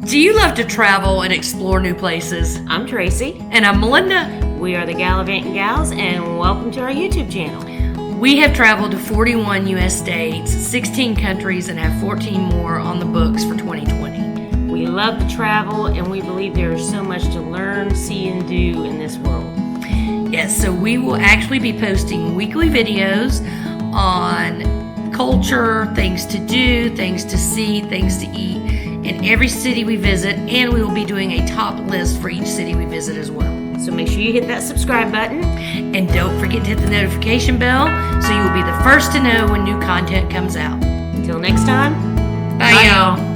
Do you love to travel and explore new places? I'm Tracey. And I'm Melinda. We are the Gallivanting Gals, and welcome to our YouTube channel. We have traveled to 41 U.S. states, 16 countries, and have 14 more on the books for 2020. We love to travel, and we believe there is so much to learn, see, and do in this world. Yes, so we will actually be posting weekly videos on culture, things to do, things to see, things to eat in every city we visit, and we will be doing a top list for each city we visit as well. So make sure you hit that subscribe button. And don't forget to hit the notification bell so you will be the first to know when new content comes out. Until next time, bye y'all.